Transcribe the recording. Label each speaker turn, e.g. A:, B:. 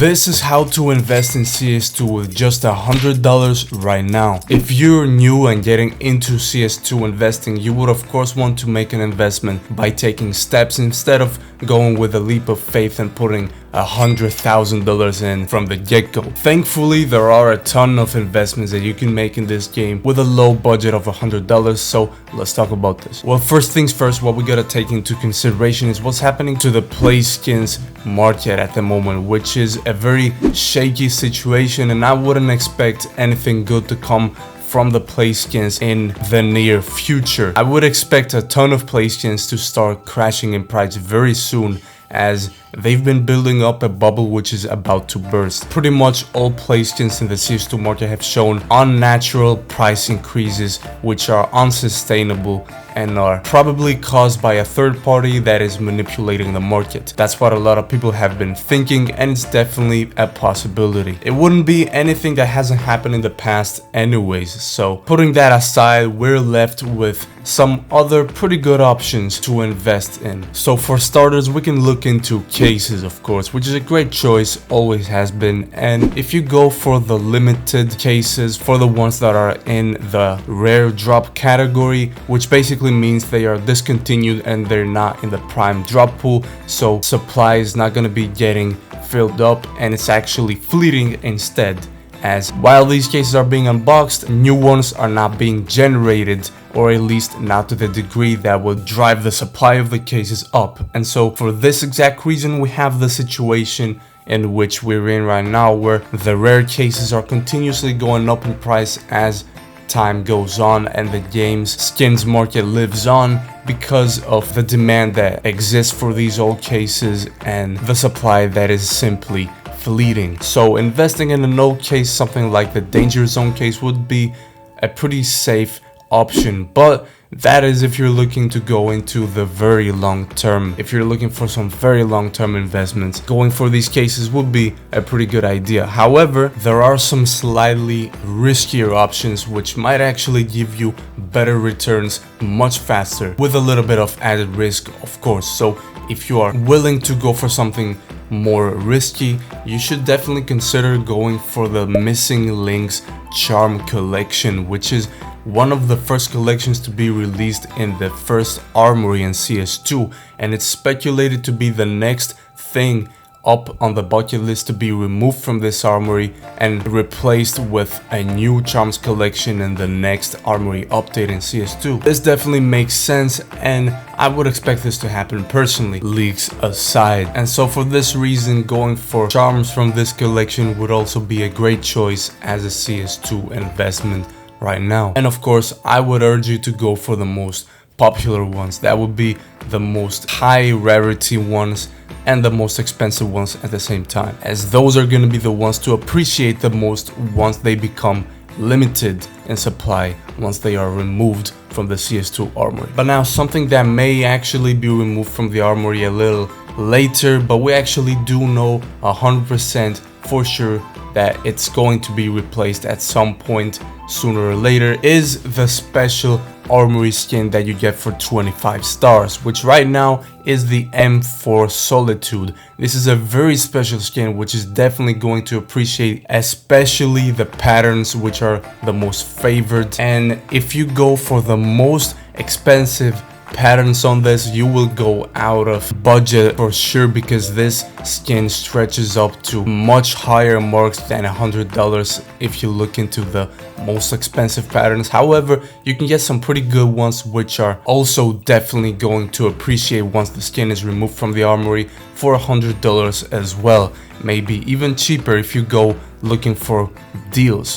A: This is how to invest in CS2 with just $100 right now. If you're new and getting into CS2 investing, you would of course want to make an investment by taking steps instead of going with a leap of faith and putting $100,000 in from the get-go. Thankfully, there are a ton of investments that you can make in this game with a low budget of $100, so let's talk about this. Well, first things first, what we gotta take into consideration is what's happening to the play skins market at the moment, which is a very shaky situation, and I wouldn't expect anything good to come from the play skins in the near future. I would expect a ton of play skins to start crashing in price very soon, as they've been building up a bubble which is about to burst. Pretty much all play skins in the CS2 market have shown unnatural price increases which are unsustainable and are probably caused by a third party that is manipulating the market. That's what a lot of people have been thinking, and it's definitely a possibility. It wouldn't be anything that hasn't happened in the past anyways, so putting that aside, we're left with some other pretty good options to invest in. So for starters, we can look into cases, of course, which is a great choice, always has been. And if you go for the limited cases, for the ones that are in the rare drop category, which basically means they are discontinued and they're not in the prime drop pool, so supply is not going to be getting filled up and it's actually fleeting instead, as while these cases are being unboxed, new ones are not being generated, or at least not to the degree that would drive the supply of the cases up. And so for this exact reason, we have the situation in which we're in right now, where the rare cases are continuously going up in price as time goes on and the game's skins market lives on because of the demand that exists for these old cases and the supply that is simply fleeting. So investing in an old case, something like the danger zone case, would be a pretty safe option, but that is if you're looking to go into the very long term. If you're looking for some very long-term investments, going for these cases would be a pretty good idea. However, there are some slightly riskier options which might actually give you better returns much faster with a little bit of added risk, of course. So if you are willing to go for something more risky, you should definitely consider going for the Missing Links Charm collection, which is one of the first collections to be released in the first armory in CS2, and it's speculated to be the next thing up on the bucket list to be removed from this armory and replaced with a new charms collection in the next armory update in CS2. This definitely makes sense, and I would expect this to happen personally, leaks aside. And so for this reason, going for charms from this collection would also be a great choice as a CS2 investment right now. And of course, I would urge you to go for the most popular ones. That would be the most high rarity ones and the most expensive ones at the same time, as those are going to be the ones to appreciate the most once they become limited in supply, once they are removed from the CS2 armory. But now something that may actually be removed from the armory a little later, but we actually do know 100% for sure that it's going to be replaced at some point sooner or later, is the special armory skin that you get for 25 stars, which right now is the M4 Solitude. This is a very special skin which is definitely going to appreciate, especially the patterns which are the most favored. And if you go for the most expensive patterns on this, you will go out of budget for sure, because this skin stretches up to much higher marks than $100 if you look into the most expensive patterns. However, you can get some pretty good ones which are also definitely going to appreciate once the skin is removed from the armory for $100 as well, maybe even cheaper if you go looking for deals.